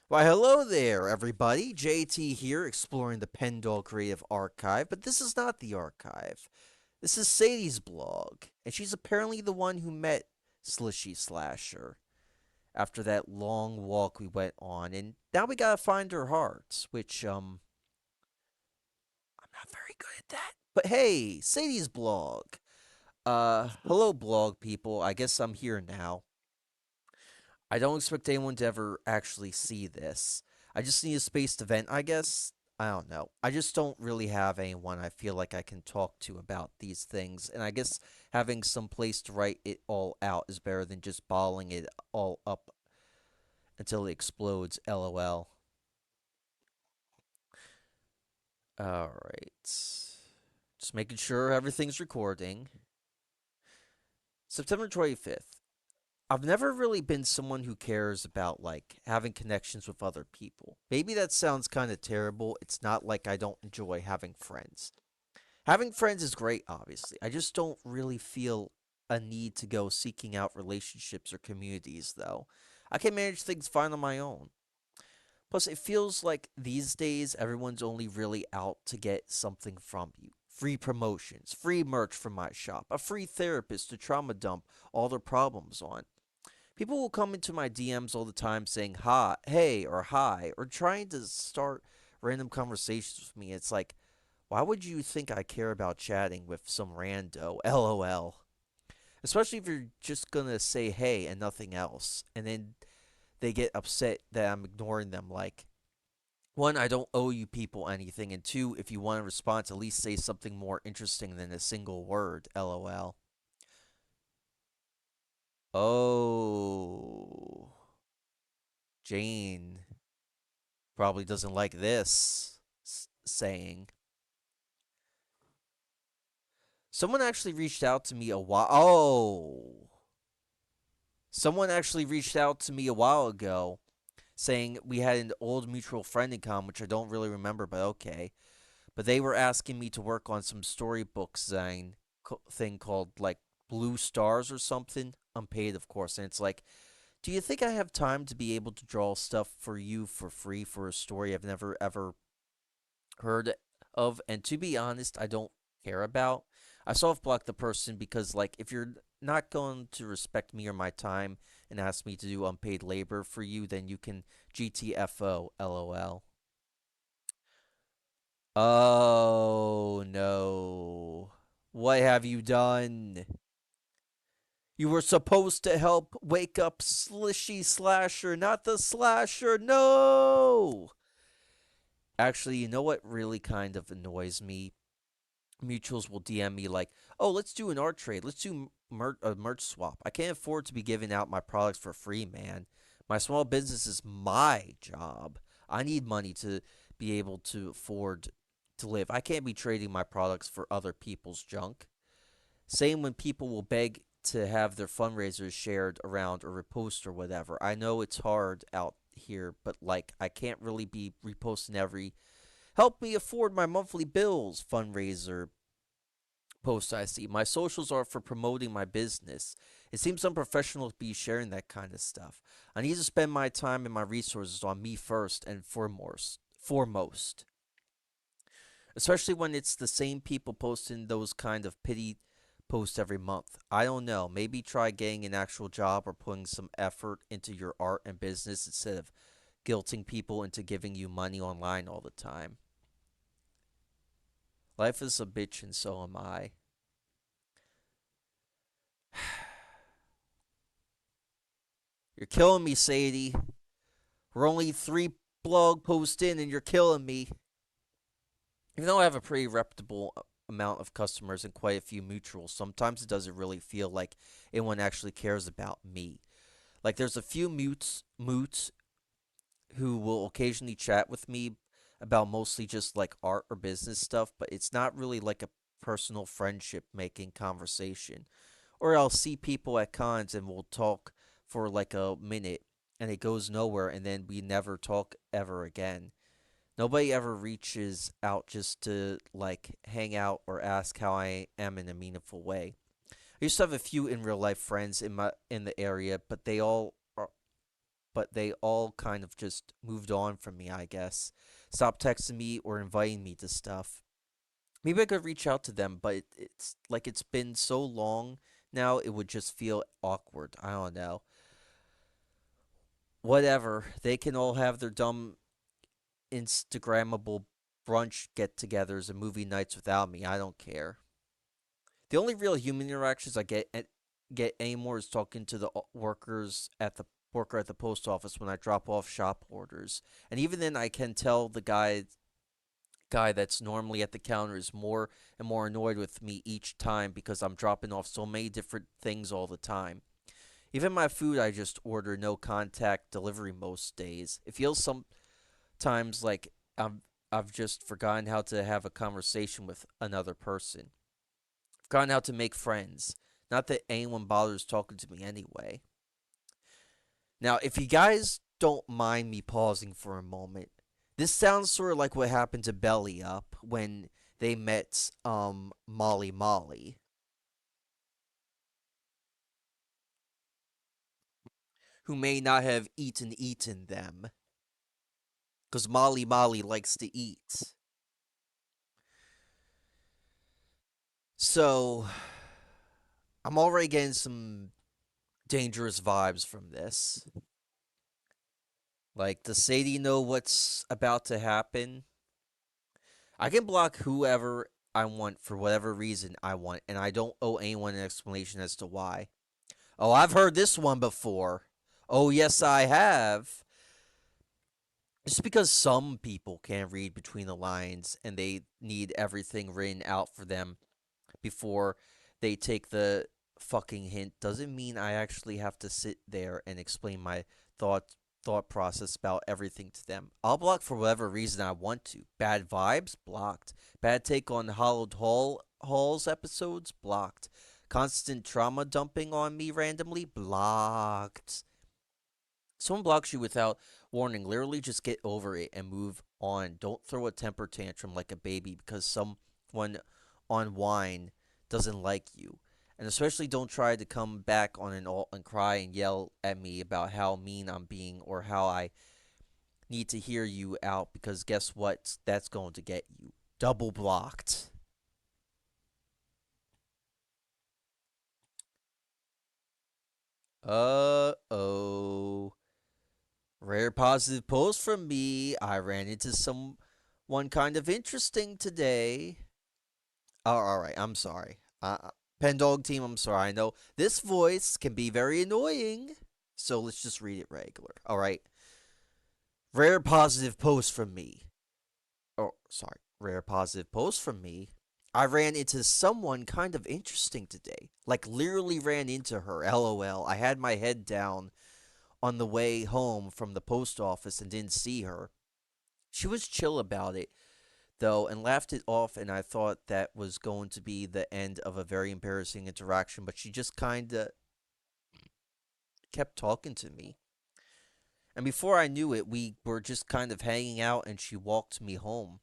Why, hello there, everybody. JT here, exploring the Pendog Creative Archive, but this is not the archive. This is Sadie's blog, and she's apparently the one who met Slishy Slasher after that long walk we went on, and now we gotta find her heart, which, I'm not very good at that. But hey, Sadie's blog. Hello, blog people. I guess I'm here now. I don't expect anyone to ever actually see this. I just need a space to vent, I guess. I don't know. I just don't really have anyone I feel like I can talk to about these things, and I guess having some place to write it all out is better than just bottling it all up until it explodes, lol. Alright. Just making sure everything's recording. September 25th. I've never really been someone who cares about like having connections with other people. Maybe that sounds kind of terrible. It's not like I don't enjoy having friends. Having friends is great, obviously. I just don't really feel a need to go seeking out relationships or communities, though. I can manage things fine on my own. Plus, it feels like these days everyone's only really out to get something from you. Free promotions, free merch from my shop, a free therapist to trauma dump all their problems on. People will come into my DMs all the time saying hi, hey, or hi, or trying to start random conversations with me. It's like, why would you think I care about chatting with some rando? LOL. Especially if you're just gonna say hey and nothing else. And then they get upset that I'm ignoring them. Like, one, I don't owe you people anything. And two, if you want to respond, at least say something more interesting than a single word. LOL. Oh. Jane probably doesn't like this saying. Someone actually reached out to me a while. Oh, someone actually reached out to me a while ago, saying we had an old mutual friend in common, which I don't really remember, but okay. But they were asking me to work on some storybook design thing called like Blue Stars or something, unpaid, of course. And it's like, do you think I have time to be able to draw stuff for you for free for a story I've never ever heard of, and to be honest, I don't care about. I soft block the person because, like, if you're not going to respect me or my time and ask me to do unpaid labor for you, then you can GTFO, lol. Oh no. What have you done? You were supposed to help wake up Slishy Slasher, not the Slasher. No! Actually, you know what really kind of annoys me? Mutuals will DM me like, "Oh, let's do an art trade. Let's do a merch swap. I can't afford to be giving out my products for free, man. My small business is my job. I need money to be able to afford to live. I can't be trading my products for other people's junk." Same when people will beg to have their fundraisers shared around or repost or whatever. I know it's hard out here, but like I can't really be reposting every help me afford my monthly bills fundraiser posts I see. My socials are for promoting my business. It seems unprofessional to be sharing that kind of stuff. I need to spend my time and my resources on me first and foremost. Especially when it's the same people posting those kind of pity posts every month. I don't know. Maybe try getting an actual job or putting some effort into your art and business instead of guilting people into giving you money online all the time. Life is a bitch and so am I. You're killing me, Sadie. We're only three blog posts in and you're killing me. Even though I have a pretty reputable amount of customers and quite a few mutuals, sometimes it doesn't really feel like anyone actually cares about me. Like there's a few moots who will occasionally chat with me about mostly just like art or business stuff, but it's not really like a personal friendship making conversation. Or I'll see people at cons and we'll talk for like a minute and it goes nowhere and then we never talk ever again. Nobody ever reaches out just to like hang out or ask how I am in a meaningful way. I used to have a few in real life friends in the area, but they all are but they all kind of just moved on from me, I guess. Stopped texting me or inviting me to stuff. Maybe I could reach out to them, but it's like it's been so long now, it would just feel awkward. I don't know. Whatever. They can all have their dumb Instagrammable brunch get togethers and movie nights without me. I don't care. The only real human interactions I get anymore is talking to the workers at the worker at the post office when I drop off shop orders. And even then I can tell the guy that's normally at the counter is more and more annoyed with me each time because I'm dropping off so many different things all the time. Even my food I just order no contact delivery most days. It feels sometimes like I've just forgotten how to have a conversation with another person. Forgotten how to make friends. Not that anyone bothers talking to me anyway. Now, if you guys don't mind me pausing for a moment, this sounds sort of like what happened to Belly Up when they met Molly Molly, who may not have eaten them, because Molly Molly likes to eat. So I'm already getting some dangerous vibes from this. Like, does Sadie know what's about to happen? I can block whoever I want for whatever reason I want, and I don't owe anyone an explanation as to why. Oh, I've heard this one before. Oh, yes, I have. Just because some people can't read between the lines and they need everything written out for them before they take the fucking hint doesn't mean I actually have to sit there and explain my thought process about everything to them. I'll block for whatever reason I want to. Bad vibes, blocked. Bad take on Hollowed Halls episodes, blocked. Constant trauma dumping on me randomly, blocked. Someone blocks you without warning. Literally just get over it and move on. Don't throw a temper tantrum like a baby because someone on wine doesn't like you. And especially don't try to come back on an alt and cry and yell at me about how mean I'm being or how I need to hear you out because guess what? That's going to get you double blocked. Oh. Rare positive post from me. I ran into someone kind of interesting today. Oh, all right. I'm sorry. Pendog team, I'm sorry. I know this voice can be very annoying. So let's just read it regular. All right. Rare positive post from me. Oh, sorry. Rare positive post from me. I ran into someone kind of interesting today. Like, literally ran into her. LOL. I had my head down on the way home from the post office and didn't see her. She was chill about it, though, and laughed it off, and I thought that was going to be the end of a very embarrassing interaction, but she just kind of kept talking to me. And before I knew it, we were just kind of hanging out, and she walked me home.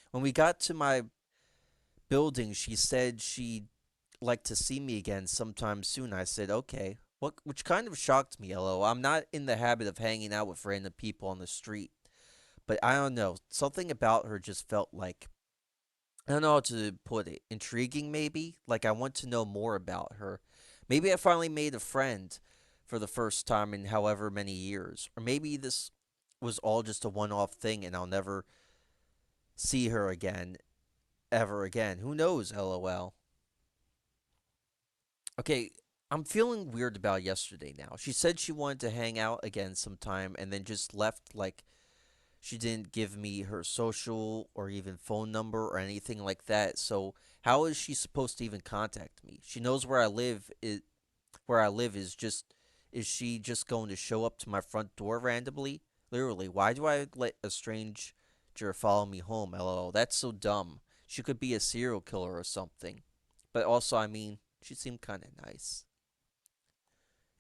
When we got to my building, she said she'd like to see me again sometime soon. I said, okay. Which kind of shocked me, LO. I'm not in the habit of hanging out with random people on the street. But I don't know. Something about her just felt like I don't know how to put it. Intriguing, maybe? Like, I want to know more about her. Maybe I finally made a friend for the first time in however many years. Or maybe this was all just a one off thing and I'll never see her again, ever again. Who knows, LOL. Okay, I'm feeling weird about yesterday now. She said she wanted to hang out again sometime and then just left like she didn't give me her social or even phone number or anything like that. So how is she supposed to even contact me? She knows where I live. Where I live is she just going to show up to my front door randomly? Literally, why do I let a stranger follow me home? LOL, that's so dumb. She could be a serial killer or something. But also, I mean, she seemed kind of nice.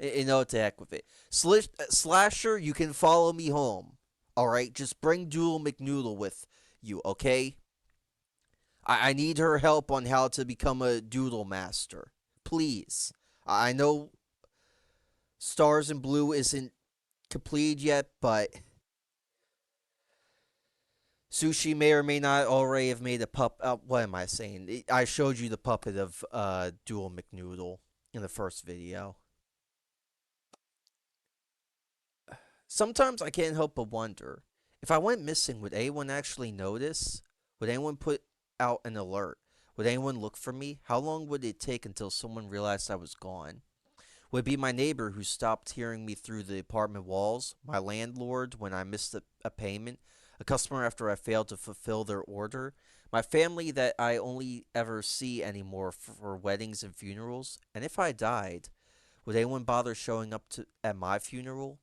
You know, to heck with it. Slasher, you can follow me home. Alright? Just bring Doodle McNoodle with you, okay? I need her help on how to become a doodle master. Please. I know Stars and Blue isn't completed yet, but Sushi may or may not already have made a pup. What am I saying? I showed you the puppet of Dual McNoodle in the first video. Sometimes I can't help but wonder if I went missing, would anyone actually notice? Would anyone put out an alert? Would anyone look for me? How long would it take until someone realized I was gone? Would it be my neighbor who stopped hearing me through the apartment walls, my landlord when I missed a payment, a customer after I failed to fulfill their order, my family that I only ever see anymore for weddings and funerals? And if I died, would anyone bother showing up at my funeral?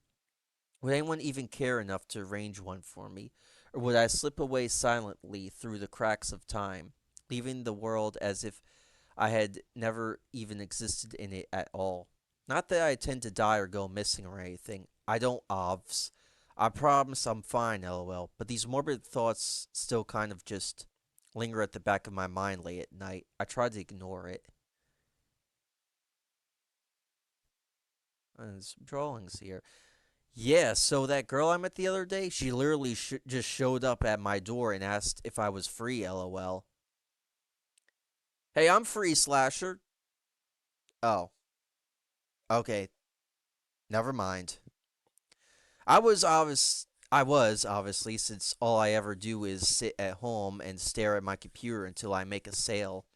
Would anyone even care enough to arrange one for me? Or would I slip away silently through the cracks of time, leaving the world as if I had never even existed in it at all? Not that I intend to die or go missing or anything. I don't, obvs. I promise I'm fine, lol. But these morbid thoughts still kind of just linger at the back of my mind late at night. I try to ignore it. And some drawings here. Yeah, so that girl I met the other day, she literally just showed up at my door and asked if I was free, lol. Hey, I'm free, Slasher. Oh, okay. Never mind. I was obviously, since all I ever do is sit at home and stare at my computer until I make a sale.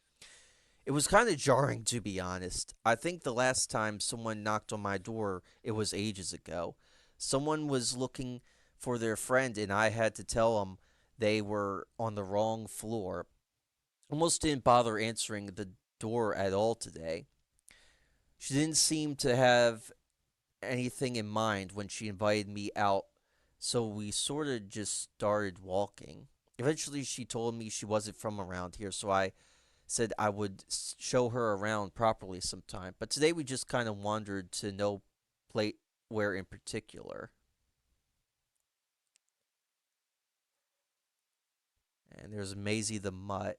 It was kind of jarring, to be honest. I think the last time someone knocked on my door, it was ages ago. Someone was looking for their friend, and I had to tell them they were on the wrong floor. Almost didn't bother answering the door at all today. She didn't seem to have anything in mind when she invited me out, so we sort of just started walking. Eventually, she told me she wasn't from around here, so I said I would show her around properly sometime. But today we just kind of wandered to no plate where in particular. And there's Maisie the Mutt.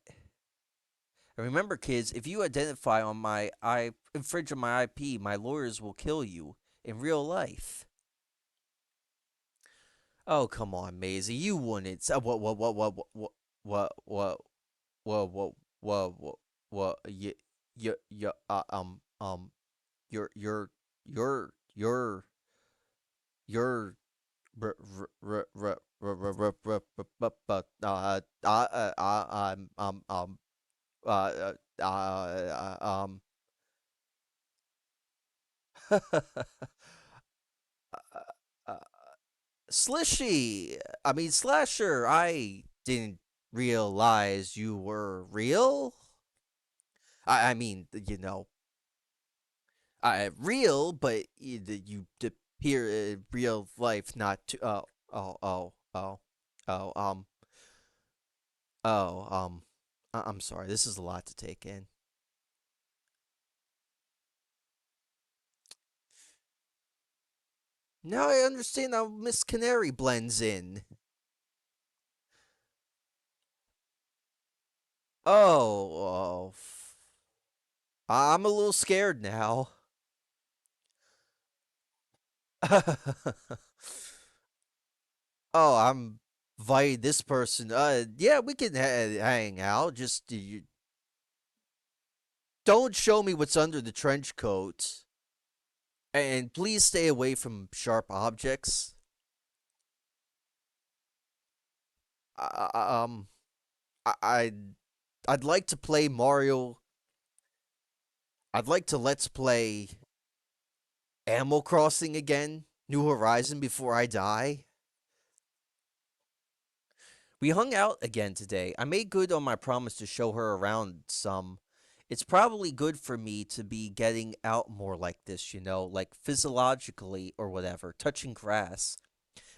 And remember, kids, if you identify on infringe on my IP, my lawyers will kill you in real life. Oh, come on, Maisie, you wouldn't. What, what, you're, you're, you're, you're, uh, uh, um, uh, Slishy, I mean, Slasher, I didn't realize you were real. I mean, real, but you appear in real life not to. Oh, oh, I'm sorry. This is a lot to take in. Now I understand how Miss Canary blends in. Oh, I'm a little scared now. Oh, I'm invited this person. Yeah, we can hang out. Just you don't show me what's under the trench coat, and please stay away from sharp objects. I, I- um, I, I'd like to play Mario. I'd like to let's play Animal Crossing again, New Horizon before I die. We hung out again today. I made good on my promise to show her around some. It's probably good for me to be getting out more like this, like physiologically or whatever, touching grass.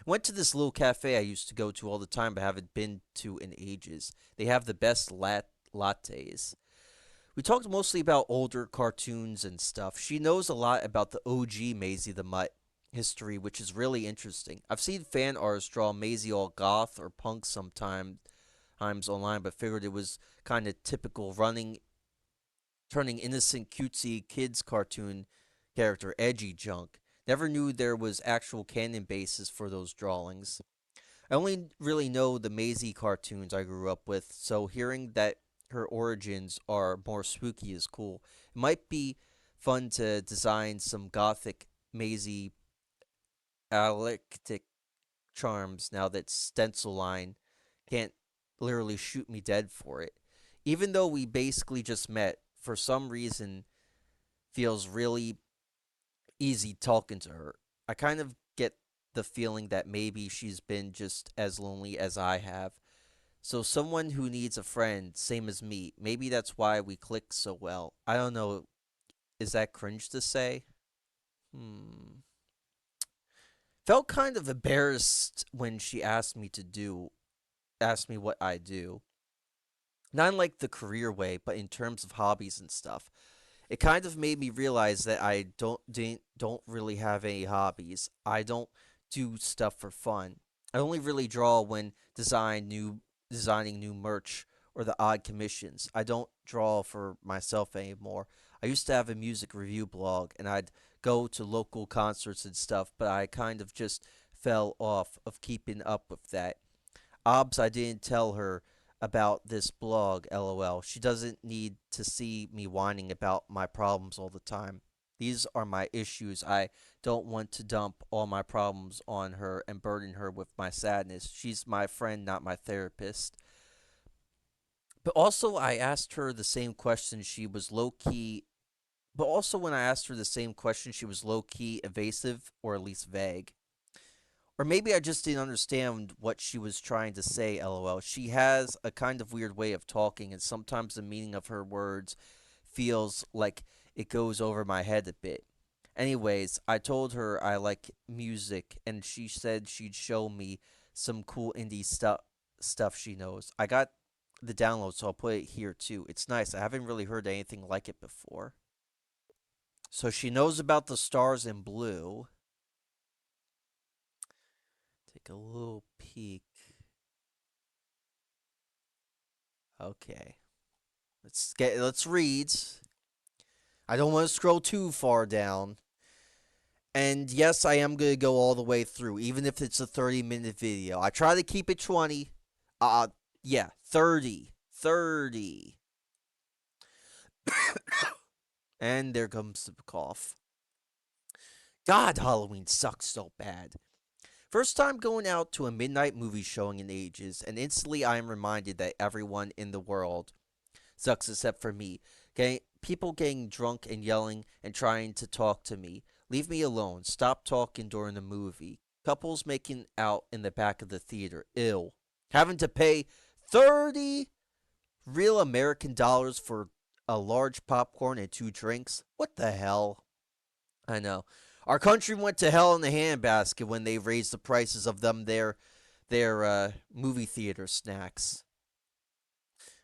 Went to this little cafe I used to go to all the time but haven't been to in ages. They have the best lattes. We talked mostly about older cartoons and stuff. She knows a lot about the OG Maisie the Mutt history, which is really interesting. I've seen fan artists draw Maisie all goth or punk sometimes times online, but figured it was kind of typical turning innocent cutesy kids cartoon character edgy junk. Never knew there was actual canon basis for those drawings. I only really know the Maisie cartoons I grew up with, so hearing that her origins are more spooky is cool. It might be fun to design some gothic Maisie eclectic charms now that Stencil Line can't literally shoot me dead for it. Even though we basically just met, for some reason feels really easy talking to her. I kind of get the feeling that maybe she's been just as lonely as I have. So someone who needs a friend, same as me. Maybe that's why we click so well. I don't know. Is that cringe to say? Hmm. Felt kind of embarrassed when she asked me what I do. Not in like the career way, but in terms of hobbies and stuff. It kind of made me realize that I don't really have any hobbies. I don't do stuff for fun. I only really draw when designing new merch or the odd commissions. I don't draw for myself anymore. I used to have a music review blog and I'd go to local concerts and stuff, but I kind of just fell off of keeping up with that. Obs, I didn't tell her about this blog, lol. She doesn't need to see me whining about my problems all the time. These are my issues. I don't want to dump all my problems on her and burden her with my sadness. She's my friend, not my therapist. But also, I asked her the same question. She was low key. But also, when I asked her the same question, she was low key evasive or at least vague. Or maybe I just didn't understand what she was trying to say, lol. She has a kind of weird way of talking, and sometimes the meaning of her words feels like it goes over my head a bit. Anyways, I told her I like music, and she said she'd show me some cool indie stuff she knows. I got the download, so I'll put it here too. It's nice. I haven't really heard anything like it before. So she knows about the stars in blue. Take a little peek. Okay. Let's read. I don't want to scroll too far down. And yes, I am gonna go all the way through, even if it's a 30-minute video. I try to keep it 20. Uh yeah, 30. 30. And there comes the cough. God, Halloween sucks so bad. First time going out to a midnight movie showing in ages, and instantly I am reminded that everyone in the world sucks except for me. People getting drunk and yelling and trying to talk to me. Leave me alone. Stop talking during the movie. Couples making out in the back of the theater. Ill. Having to pay 30 real American dollars for a large popcorn and two drinks. What the hell? I know. Our country went to hell in the handbasket when they raised the prices of their movie theater snacks.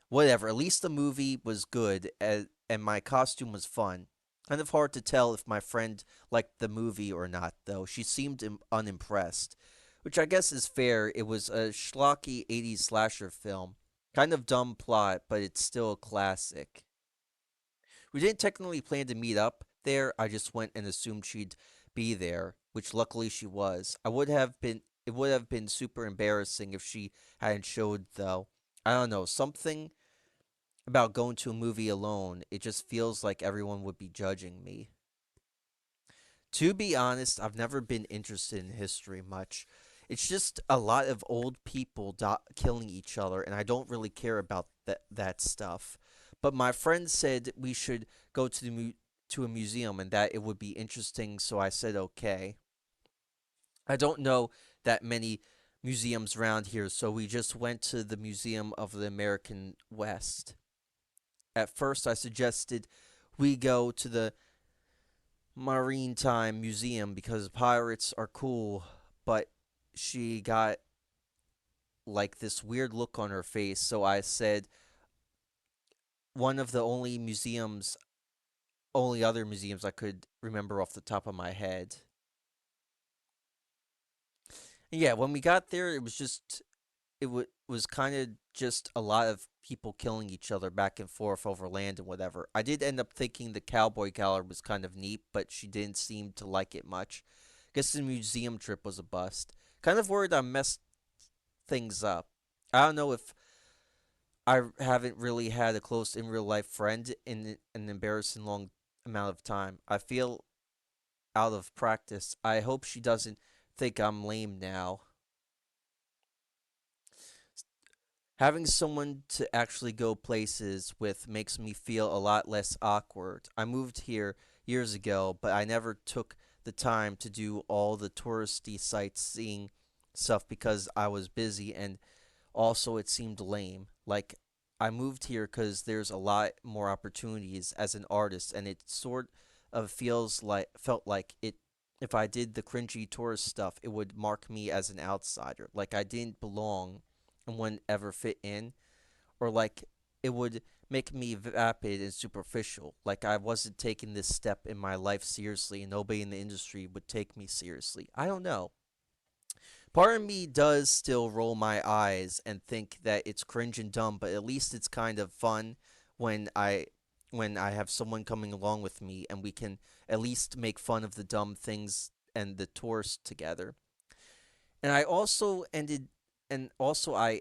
Whatever. At least the movie was good, and my costume was fun. Kind of hard to tell if my friend liked the movie or not, though. She seemed unimpressed, which I guess is fair. It was a schlocky 80s slasher film. Kind of dumb plot, but it's still a classic. We didn't technically plan to meet up there. I just went and assumed she'd be there, which luckily she was. It would have been super embarrassing if she hadn't showed though. I don't know, something about going to a movie alone, it just feels like everyone would be judging me. To be honest, I've never been interested in history much. It's just a lot of old people killing each other, and I don't really care about that stuff. But my friend said we should go to to a museum and that it would be interesting, so I said okay. I don't know that many museums around here, so we just went to the Museum of the American West. At first, I suggested we go to the Maritime Museum because pirates are cool, but she got like this weird look on her face, so I said one of the only other museums I could remember off the top of my head. And yeah, when we got there, it was just was kind of just a lot of people killing each other back and forth over land and whatever. I did end up thinking the cowboy gallery was kind of neat, but she didn't seem to like it much. Guess the museum trip was a bust. Kind of worried I messed things up. I don't know if I haven't really had a close in real life friend in an embarrassing long amount of time. I feel out of practice. I hope she doesn't think I'm lame now. Having someone to actually go places with makes me feel a lot less awkward. I moved here years ago, but I never took the time to do all the touristy sightseeing stuff because I was busy and also it seemed lame. Like I moved here because there's a lot more opportunities as an artist, and it sort of feels like felt like it. If I did the cringy tourist stuff, it would mark me as an outsider, like I didn't belong and wouldn't ever fit in, or like it would make me vapid and superficial, like I wasn't taking this step in my life seriously and nobody in the industry would take me seriously. I don't know. Part of me does still roll my eyes and think that it's cringe and dumb, but at least it's kind of fun when I have someone coming along with me and we can at least make fun of the dumb things and the tours together. And I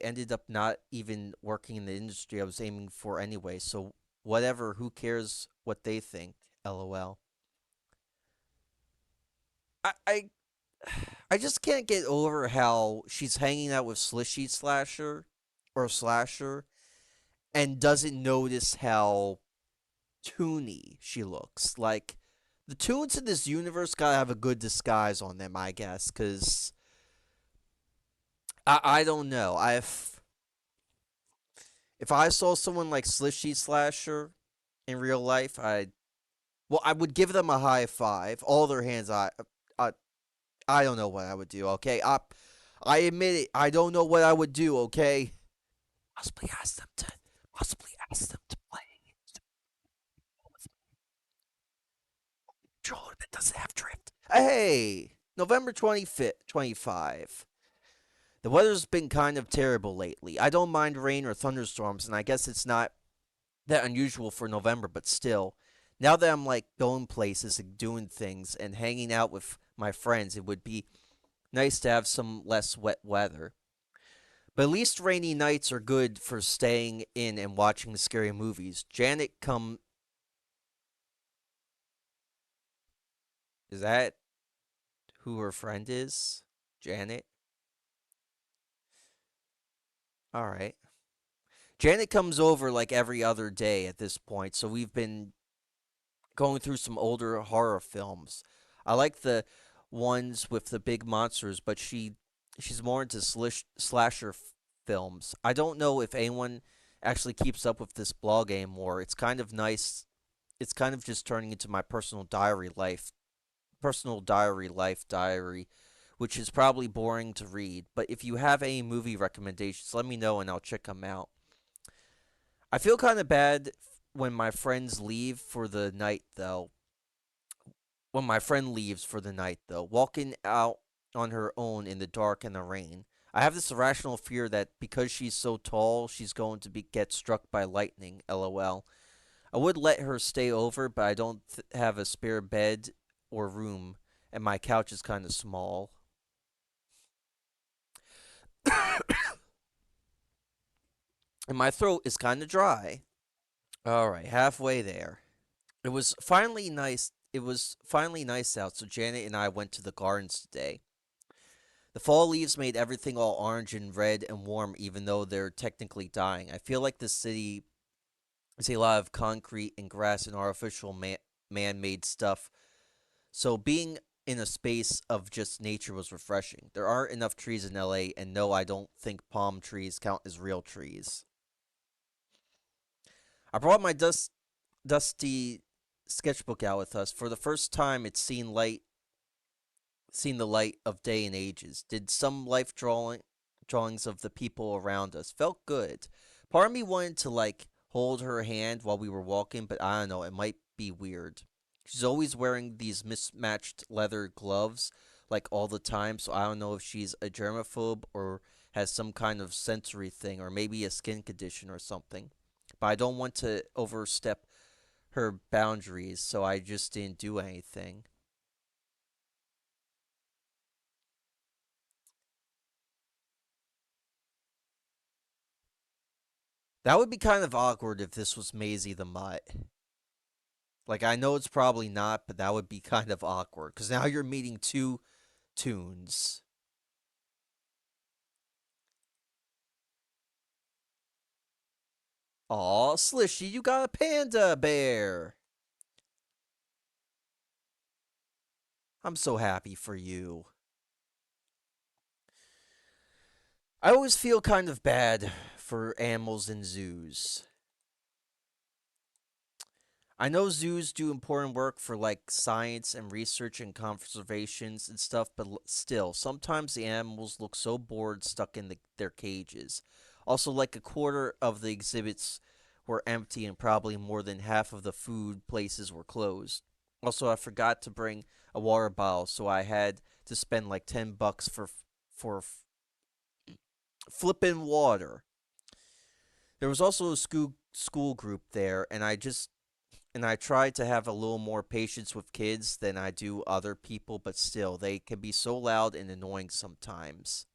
ended up not even working in the industry I was aiming for anyway, so whatever, who cares what they think? LOL. I I just can't get over how she's hanging out with Slishy Slasher or Slasher and doesn't notice how toony she looks. Like the toons in this universe gotta have a good disguise on them, I guess, because I don't know. If I saw someone like Slishy Slasher in real life, I would give them a high five, all their hands. I I don't know what I would do. Okay, I admit it. I don't know what I would do. Okay. Possibly ask them to possibly ask them to play with controller that doesn't have drift. Hey, November 25th, 25. The weather's been kind of terrible lately. I don't mind rain or thunderstorms, and I guess it's not that unusual for November, but still. Now that I'm like going places and doing things and hanging out with my friends, it would be nice to have some less wet weather. But at least rainy nights are good for staying in and watching scary movies. Janet come Is that who her friend is? Janet? All right. Janet comes over like every other day at this point, so we've been going through some older horror films. I like the ones with the big monsters, but she's more into slasher films. I don't know if anyone actually keeps up with this blog anymore. It's kind of nice. It's kind of just turning into my personal diary, which is probably boring to read. But if you have any movie recommendations, let me know and I'll check them out. I feel kind of bad when my friends leave for the night, though. When my friend leaves for the night, though, walking out on her own in the dark and the rain. I have this irrational fear that because she's so tall, she's going to get struck by lightning. LOL. I would let her stay over, but I don't have a spare bed or room, and my couch is kind of small. And my throat is kind of dry. All right, halfway there. It was finally nice out, so Janet and I went to the gardens today. The fall leaves made everything all orange and red and warm, even though they're technically dying. I feel like the city is a lot of concrete and grass and artificial man made stuff. So being in a space of just nature was refreshing. There aren't enough trees in LA, and no, I don't think palm trees count as real trees. I brought my dusty sketchbook out with us. For the first time, it's seen the light of day in ages. Did some drawings of the people around us. Felt good. Part of me wanted to like hold her hand while we were walking, but I don't know, it might be weird. She's always wearing these mismatched leather gloves like all the time, so I don't know if she's a germaphobe or has some kind of sensory thing or maybe a skin condition or something. But I don't want to overstep her boundaries, so I just didn't do anything. That would be kind of awkward if this was Maisie the Mutt. Like, I know it's probably not, but that would be kind of awkward because now you're meeting two tunes. Aw, Slishy, you got a panda bear. I'm so happy for you. I always feel kind of bad for animals in zoos. I know zoos do important work for like science and research and conservations and stuff, but still, sometimes the animals look so bored stuck in their cages. Also, like a quarter of the exhibits were empty and probably more than half of the food places were closed. Also, I forgot to bring a water bottle, so I had to spend like $10 for flipping water. There was also a school group there, and I try to have a little more patience with kids than I do other people, but still, they can be so loud and annoying sometimes.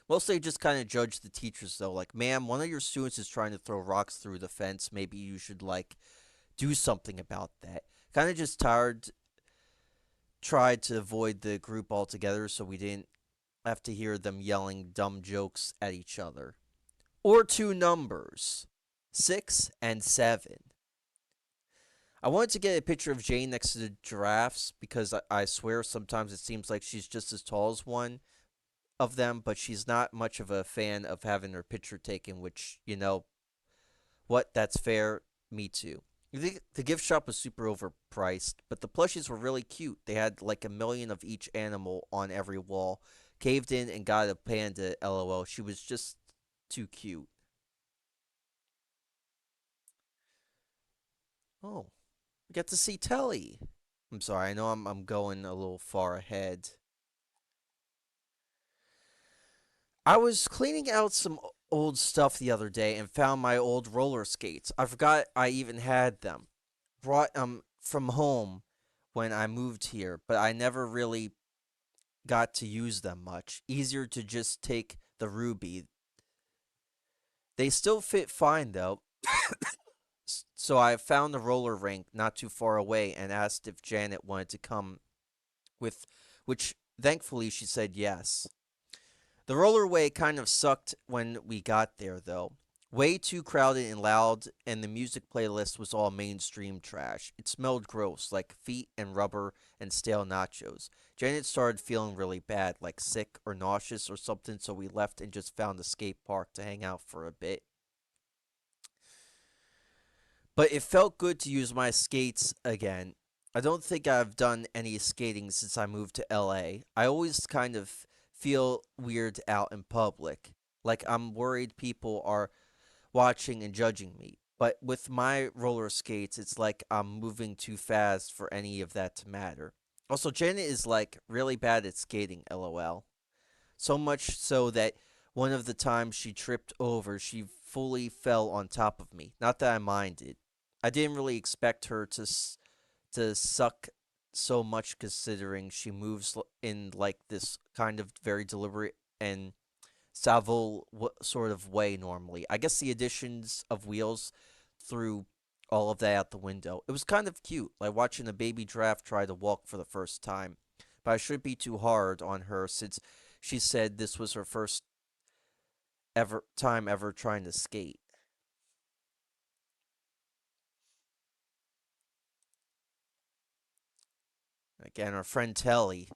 Mostly just kind of judge the teachers though, like, ma'am, one of your students is trying to throw rocks through the fence. Maybe you should like do something about that. Kind of just tried to avoid the group altogether so we didn't have to hear them yelling dumb jokes at each other. Or two numbers, 6 and 7. I wanted to get a picture of Jane next to the giraffes because I swear sometimes it seems like she's just as tall as one of them, but she's not much of a fan of having her picture taken, which, what? That's fair. Me too. The gift shop was super overpriced, but the plushies were really cute. They had like a million of each animal on every wall. Caved in and got a panda, lol. She was just too cute. Oh, we get to see Telly. I'm sorry, I know I'm going a little far ahead. I was cleaning out some old stuff the other day and found my old roller skates. I forgot I even had them. Brought from home when I moved here, but I never really got to use them much. Easier to just take the Ruby. They still fit fine though. So I found the roller rink not too far away and asked if Janet wanted to come with, which thankfully she said yes. The rollerway kind of sucked when we got there, though. Way too crowded and loud, and the music playlist was all mainstream trash. It smelled gross, like feet and rubber and stale nachos. Janet started feeling really bad, like sick or nauseous or something, so we left and just found a skate park to hang out for a bit. But it felt good to use my skates again. I don't think I've done any skating since I moved to LA. I always kind of feel weird out in public. Like I'm worried people are watching and judging me. But with my roller skates, it's like I'm moving too fast for any of that to matter. Also, Janet is like really bad at skating, lol. So much so that one of the times she tripped over, she fully fell on top of me. Not that I minded. I didn't really expect her to suck so much considering she moves in like this kind of very deliberate and Savile sort of way normally. I guess the additions of wheels threw all of that out the window. It was kind of cute, like watching a baby giraffe try to walk for the first time. But I shouldn't be too hard on her since she said this was her first ever trying to skate. Again, our friend Telly,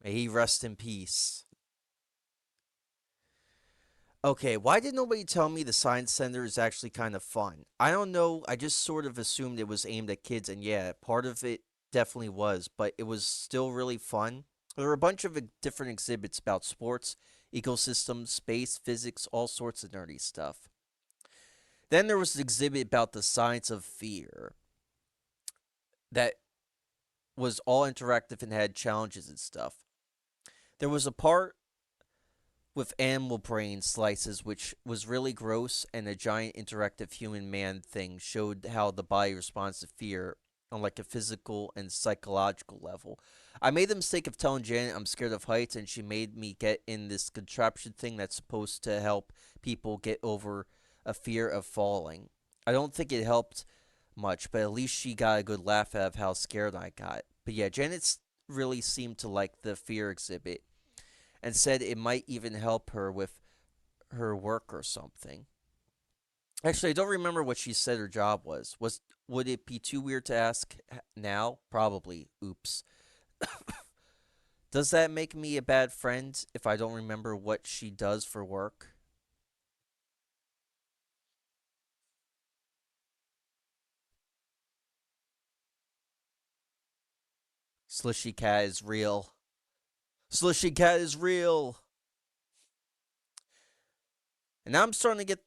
may he rest in peace. Okay, why did nobody tell me the Science Center is actually kind of fun? I don't know. I just sort of assumed it was aimed at kids, and yeah, part of it definitely was, but it was still really fun. There were a bunch of different exhibits about sports, ecosystems, space, physics, all sorts of nerdy stuff. Then there was an exhibit about the science of fear that was all interactive and had challenges and stuff. There was a part with animal brain slices, which was really gross, and a giant interactive human man thing showed how the body responds to fear on like a physical and psychological level. I made the mistake of telling Janet I'm scared of heights, and she made me get in this contraption thing that's supposed to help people get over a fear of falling. I don't think it helped much, but at least she got a good laugh out of how scared I got. But yeah, Janet really seemed to like the fear exhibit and said it might even help her with her work or something. Actually, I don't remember what she said her job was. Would it be too weird to ask now? Probably. Oops. Does that make me a bad friend if I don't remember what she does for work? Slushy Cat is real. Slushy Cat is real. And now I'm starting to get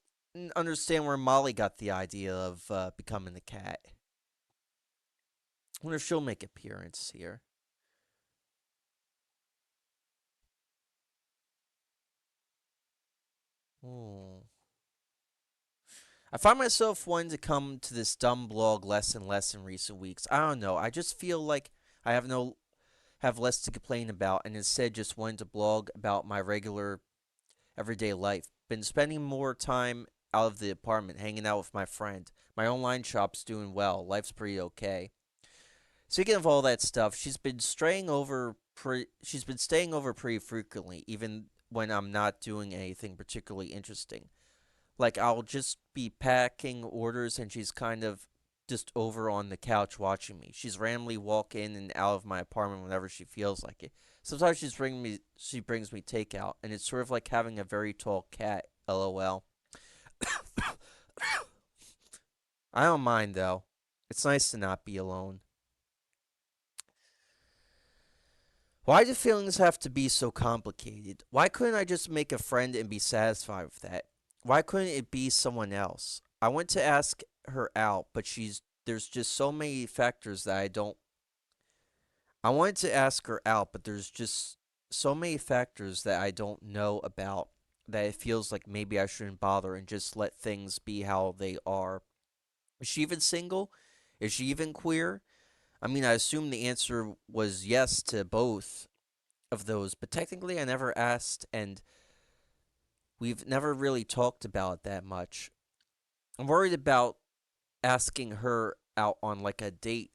understand where Molly got the idea of becoming the cat. I wonder if she'll make appearance here. Hmm. I find myself wanting to come to this dumb blog less and less in recent weeks. I don't know. I just feel like I have less to complain about, and instead just wanting to blog about my regular everyday life. Been spending more time out of the apartment, hanging out with my friend. My online shop's doing well. Life's pretty okay. Speaking of all that stuff, she's been staying over pretty frequently, even when I'm not doing anything particularly interesting. Like I'll just be packing orders and she's kind of just over on the couch watching me. She's randomly walk in and out of my apartment whenever she feels like it. Sometimes she brings me takeout, and it's sort of like having a very tall cat. LOL. I don't mind though. It's nice to not be alone. Why do feelings have to be so complicated? Why couldn't I just make a friend and be satisfied with that? Why couldn't it be someone else? I went to ask her out, but there's just so many factors that I don't. I wanted to ask her out, but there's just so many factors that I don't know about that it feels like maybe I shouldn't bother and just let things be how they are. Is she even single? Is she even queer? I mean, I assume the answer was yes to both of those, but technically I never asked, and we've never really talked about it that much. I'm worried about asking her out on like a date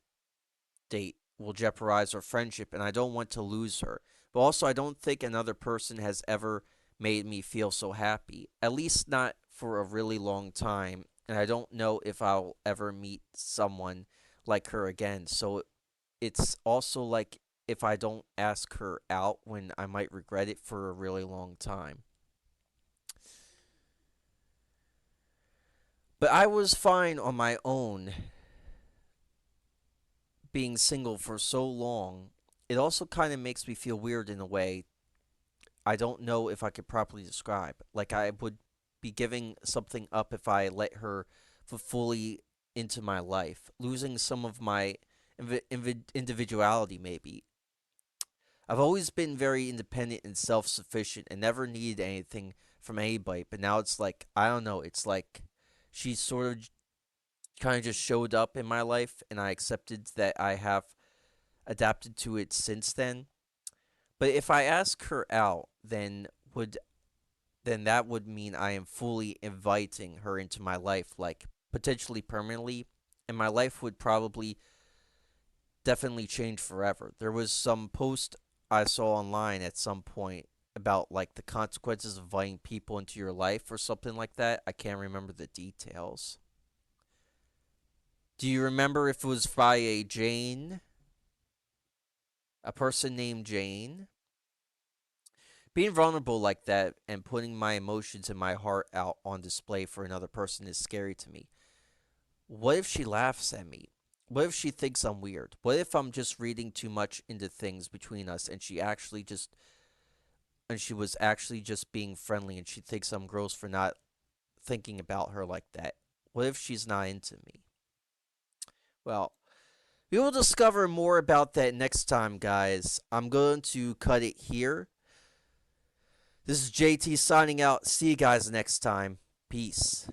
will jeopardize our friendship, and I don't want to lose her. But also, I don't think another person has ever made me feel so happy, at least not for a really long time. And I don't know if I'll ever meet someone like her again. So it's also like if I don't ask her out when I might regret it for a really long time. But I was fine on my own being single for so long. It also kind of makes me feel weird in a way I don't know if I could properly describe. Like I would be giving something up if I let her fully into my life, losing some of my individuality maybe. I've always been very independent and self-sufficient and never needed anything from anybody, but now it's like I don't know, it's like she sort of kind of just showed up in my life and I accepted that I have adapted to it since then. But if I ask her out, then that would mean I am fully inviting her into my life, like potentially permanently, and my life would probably definitely change forever. There was some post I saw online at some point about like the consequences of inviting people into your life or something like that. I can't remember the details. Do you remember if it was by a person named Jane? Being vulnerable like that and putting my emotions and my heart out on display for another person is scary to me. What if she laughs at me? What if she thinks I'm weird? What if I'm just reading too much into things between us and she was actually just being friendly and she thinks I'm gross for not thinking about her like that? What if she's not into me? Well, We will discover more about that next time, guys. I'm going to cut it here. This is JT signing out. See you guys next time. Peace.